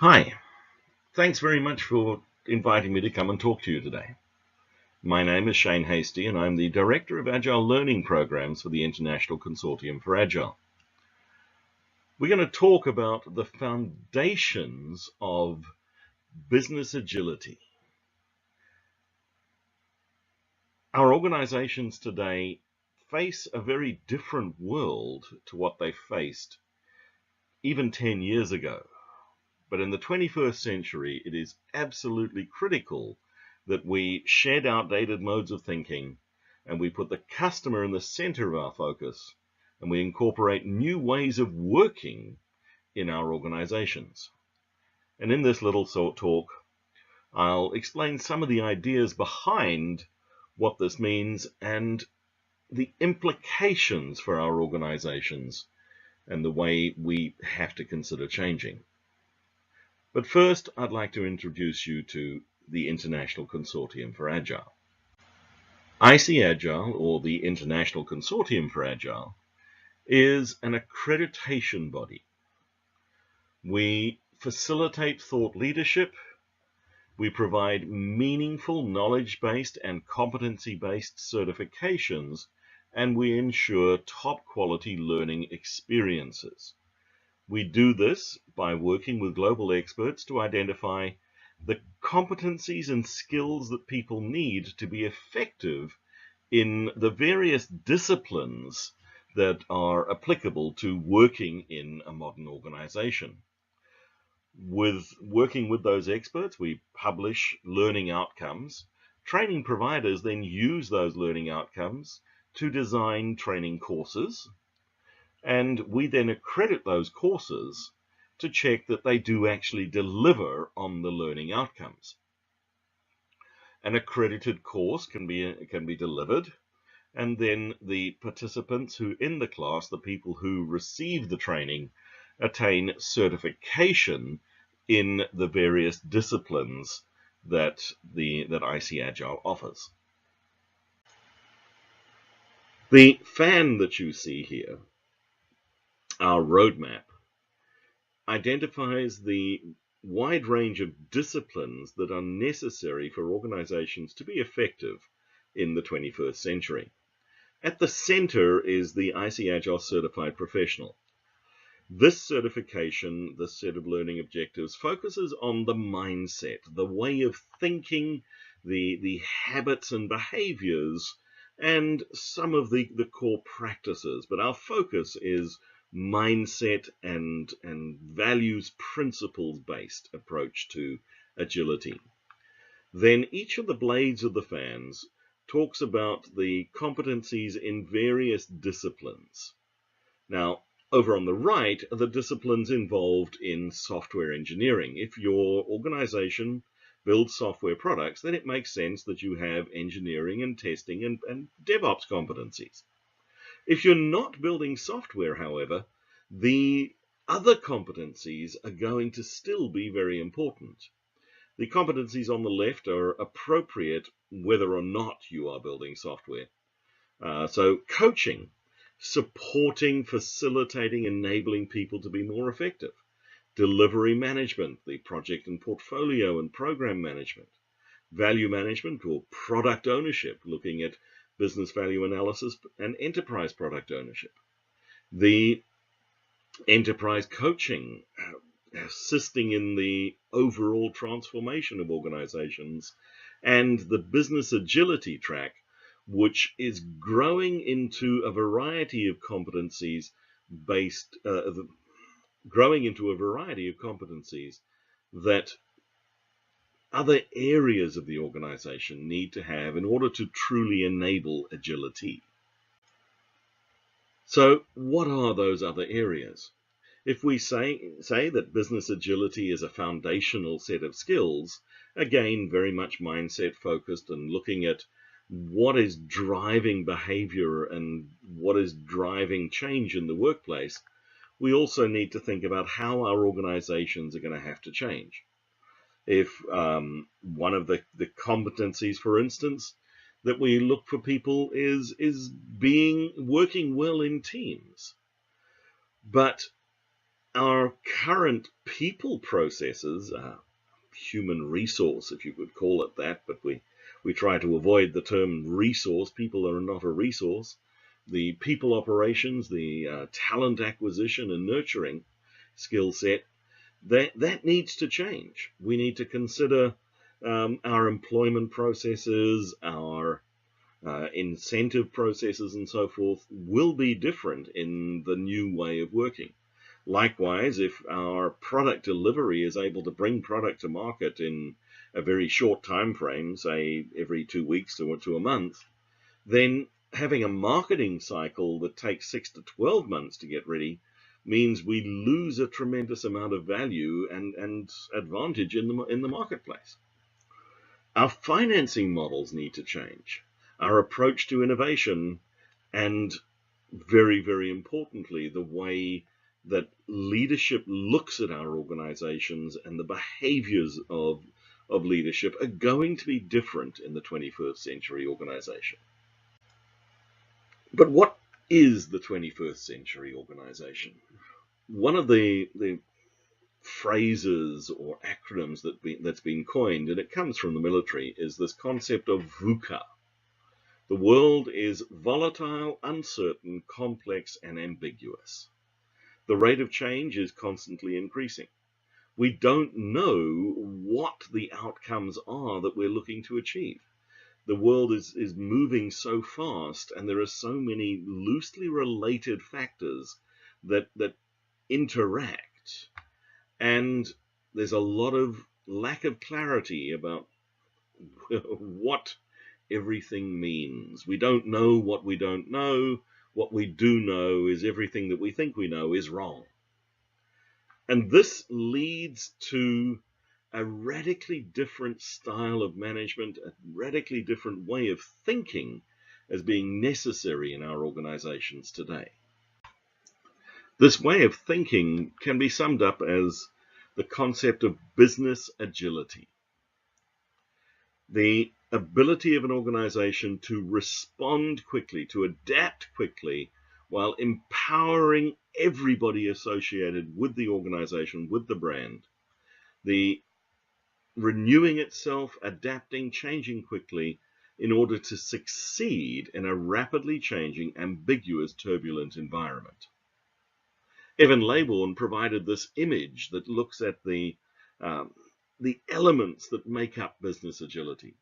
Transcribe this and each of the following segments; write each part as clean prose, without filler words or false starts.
Hi, thanks very much for inviting me to come and talk to you today. My name is Shane Hastie and I'm the Director of Agile Learning Programs for the International Consortium for Agile. We're going to talk about the foundations of business agility. Our organizations today face a very different world to what they faced even 10 years ago. But in the 21st century, it is absolutely critical that we shed outdated modes of thinking and we put the customer in the center of our focus and we incorporate new ways of working in our organizations. And in this little talk, I'll explain some of the ideas behind what this means and the implications for our organizations and the way we have to consider changing. But first, I'd like to introduce you to the International Consortium for Agile. IC Agile, or the International Consortium for Agile, is an accreditation body. We facilitate thought leadership, we provide meaningful knowledge-based and competency-based certifications, and we ensure top-quality learning experiences. We do this by working with global experts to identify the competencies and skills that people need to be effective in the various disciplines that are applicable to working in a modern organization. With working with those experts, we publish learning outcomes. Training providers then use those learning outcomes to design training courses, and we then accredit those courses to check that they do actually deliver on the learning outcomes. An accredited course can be delivered, and then the participants who in the class, the people who receive the training, attain certification in the various disciplines that IC Agile offers. The fan that you see here, our roadmap, identifies the wide range of disciplines that are necessary for organizations to be effective in the 21st century. At the center is the IC Agile Certified Professional. This certification, this set of learning objectives, focuses on the mindset, the way of thinking, the habits and behaviors, and some of the core practices. But our focus is mindset and values principles based approach to agility. Then each of the blades of the fans talks about the competencies in various disciplines. Now, over on the right are the disciplines involved in software engineering. If your organization builds software products, then it makes sense that you have engineering and testing and DevOps competencies. If you're not building software, however, the other competencies are going to still be very important. The competencies on the left are appropriate whether or not you are building software. So coaching, supporting, facilitating, enabling people to be more effective. Delivery management, the project and portfolio and program management. Value management or product ownership, looking at business value analysis and enterprise product ownership. The enterprise coaching, assisting in the overall transformation of organizations, and the business agility track, which is growing into a variety of competencies that other areas of the organization need to have in order to truly enable agility. So what are those other areas? If we say that business agility is a foundational set of skills, again, very much mindset focused and looking at what is driving behavior and what is driving change in the workplace, we also need to think about how our organizations are going to have to change. If one of the competencies, for instance, that we look for people is working well in teams. But Our current people processes, human resource, if you could call it that, but we try to avoid the term resource. People are not a resource. The people operations, the talent acquisition and nurturing skill set, that needs to change. We need to consider our employment processes, our incentive processes and so forth will be different in the new way of working. Likewise, if our product delivery is able to bring product to market in a very short time frame, say every 2 weeks to a month, then having a marketing cycle that takes 6 to 12 months to get ready means we lose a tremendous amount of value and advantage in the marketplace. Our financing models need to change. Our approach to innovation, and very, very importantly, the way that leadership looks at our organizations and the behaviors of leadership are going to be different in the 21st century organization. But what is the 21st century organization? One of the phrases or acronyms that's been coined, and it comes from the military, is this concept of VUCA. The world is volatile, uncertain, complex, and ambiguous. The rate of change is constantly increasing. We don't know what the outcomes are that we're looking to achieve. The world is moving so fast, and there are so many loosely related factors that interact, and there's a lot of lack of clarity about what everything means. We don't know what we don't know. What we do know is everything that we think we know is wrong. And this leads to a radically different style of management, a radically different way of thinking as being necessary in our organizations today. This way of thinking can be summed up as the concept of business agility. The ability of an organization to respond quickly, to adapt quickly, while empowering everybody associated with the organization, with the brand. The renewing itself, adapting, changing quickly in order to succeed in a rapidly changing, ambiguous, turbulent environment. Evan Laybourne provided this image that looks at the elements that make up business agility.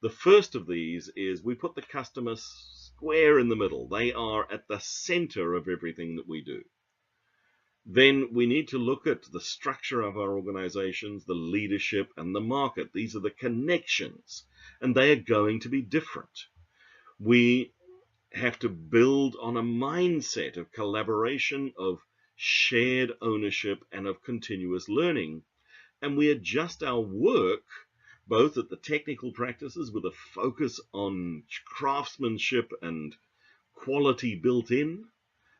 The first of these is we put the customer square in the middle. They are at the center of everything that we do. Then we need to look at the structure of our organizations, the leadership, and the market. These are the connections, and they are going to be different. We have to build on a mindset of collaboration, of shared ownership, and of continuous learning. And we adjust our work both at the technical practices with a focus on craftsmanship and quality built in,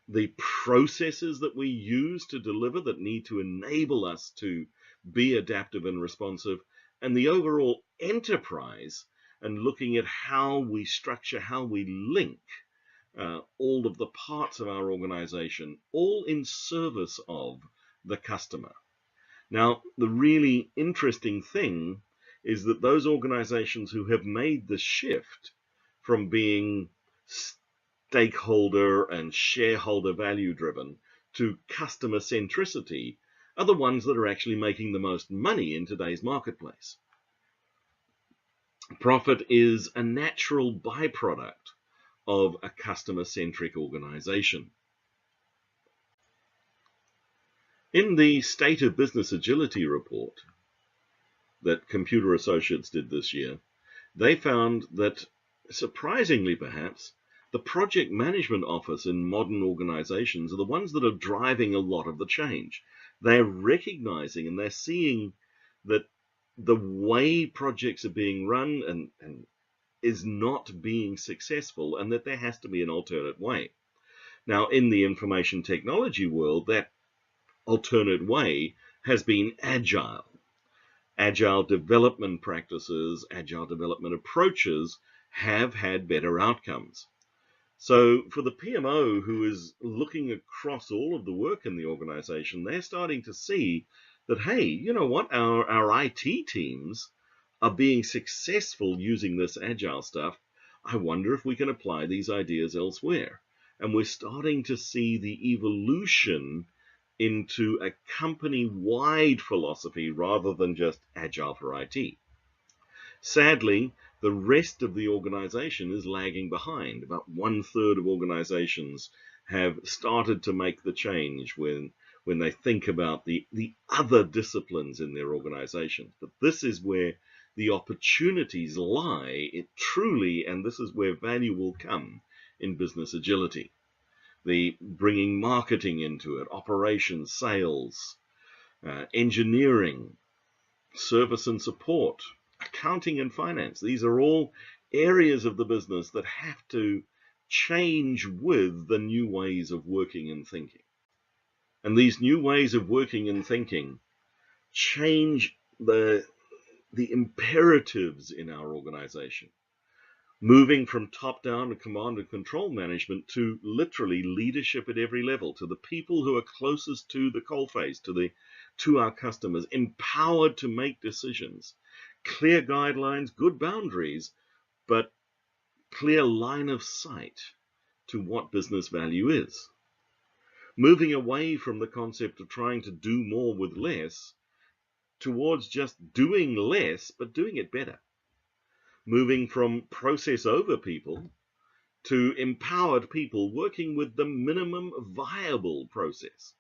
the processes that we use to deliver that need to enable us to be adaptive and responsive, and the overall enterprise, and looking at how we structure, how we link all of the parts of our organization, all in service of the customer. Now, the really interesting thing is that those organizations who have made the shift from being stakeholder and shareholder value driven to customer centricity are the ones that are actually making the most money in today's marketplace. Profit is a natural byproduct of a customer-centric organization. In the State of Business Agility report that Computer Associates did this year, they found that, surprisingly perhaps, the project management office in modern organizations are the ones that are driving a lot of the change. They're recognizing and they're seeing that the way projects are being run and is not being successful, and that there has to be an alternate way. Now, in the information technology world, that alternate way has been agile. Agile development practices, agile development approaches have had better outcomes. So for the PMO who is looking across all of the work in the organization, they're starting to see that, hey, you know what, our IT teams are being successful using this agile stuff. I wonder if we can apply these ideas elsewhere. And we're starting to see the evolution into a company-wide philosophy rather than just agile for IT. Sadly, the rest of the organization is lagging behind. About 1/3 of organizations have started to make the change when they think about the other disciplines in their organizations. But this is where the opportunities lie, truly, and this is where value will come in business agility. The bringing marketing into it, operations, sales, engineering, service and support, accounting and finance. These are all areas of the business that have to change with the new ways of working and thinking. And these new ways of working and thinking change the imperatives in our organization, moving from top-down to command and control management to literally leadership at every level, to the people who are closest to the coalface, to our customers, empowered to make decisions, clear guidelines, good boundaries, but clear line of sight to what business value is. Moving away from the concept of trying to do more with less towards just doing less, but doing it better. Moving from process over people to empowered people working with the minimum viable process.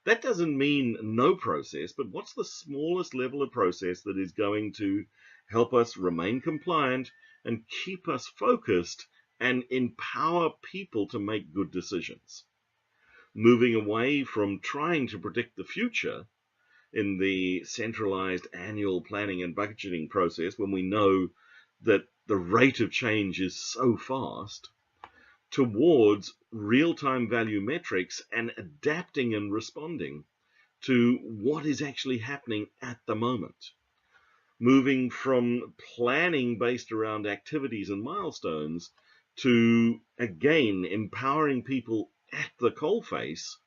That doesn't mean no process, but what's the smallest level of process that is going to help us remain compliant and keep us focused and empower people to make good decisions? Moving away from trying to predict the future in the centralized annual planning and budgeting process when we know that the rate of change is so fast, towards real-time value metrics and adapting and responding to what is actually happening at the moment. Moving from planning based around activities and milestones to, again, empowering people at the coalface,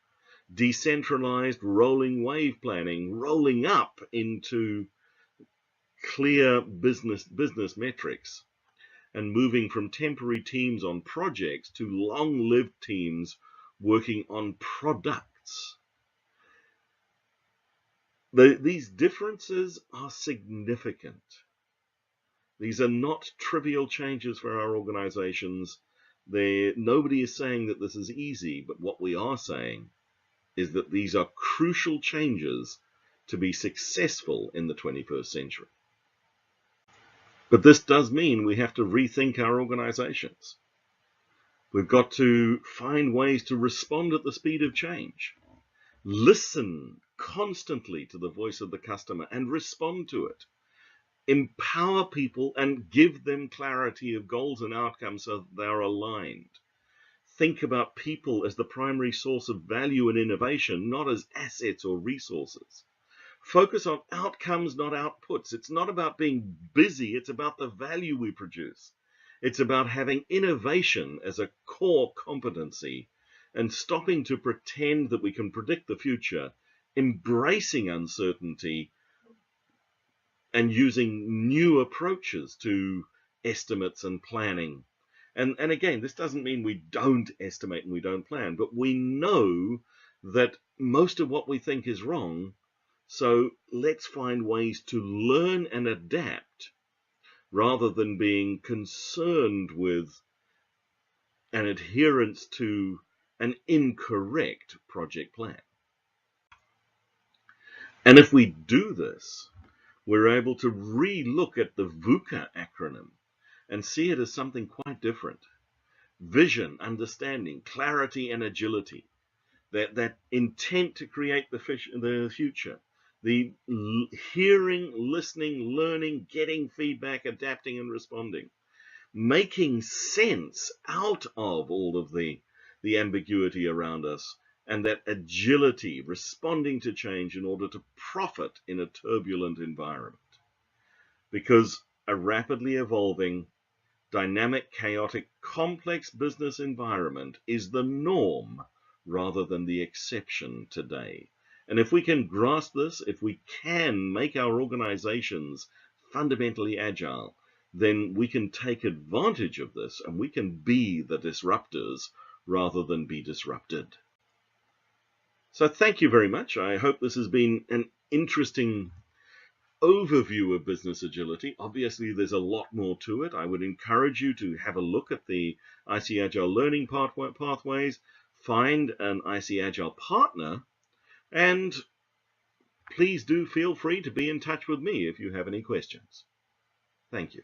decentralized rolling wave planning, rolling up into clear business metrics, and moving from temporary teams on projects to long-lived teams working on products. These differences are significant. These are not trivial changes for our organizations. Nobody is saying that this is easy, but what we are saying is that these are crucial changes to be successful in the 21st century. But this does mean we have to rethink our organizations. We've got to find ways to respond at the speed of change. Listen constantly to the voice of the customer and respond to it. Empower people and give them clarity of goals and outcomes so that they're aligned. Think about people as the primary source of value and innovation, not as assets or resources. Focus on outcomes, not outputs. It's not about being busy, it's about the value we produce. It's about having innovation as a core competency and stopping to pretend that we can predict the future, embracing uncertainty, and using new approaches to estimates and planning. And again, this doesn't mean we don't estimate and we don't plan, but we know that most of what we think is wrong. So let's find ways to learn and adapt rather than being concerned with an adherence to an incorrect project plan. And if we do this, we're able to re-look at the VUCA acronym and see it as something quite different. Vision, understanding, clarity, and agility. That intent to create the future. The hearing, listening, learning, getting feedback, adapting, and responding. Making sense out of all of the ambiguity around us, and that agility, responding to change in order to profit in a turbulent environment. Because a rapidly evolving, dynamic, chaotic, complex business environment is the norm rather than the exception today. And if we can grasp this, if we can make our organizations fundamentally agile, then we can take advantage of this and we can be the disruptors rather than be disrupted. So thank you very much. I hope this has been an interesting overview of business agility. Obviously, there's a lot more to it. I would encourage you to have a look at the IC Agile learning pathways, find an IC Agile partner, and please do feel free to be in touch with me if you have any questions. Thank you.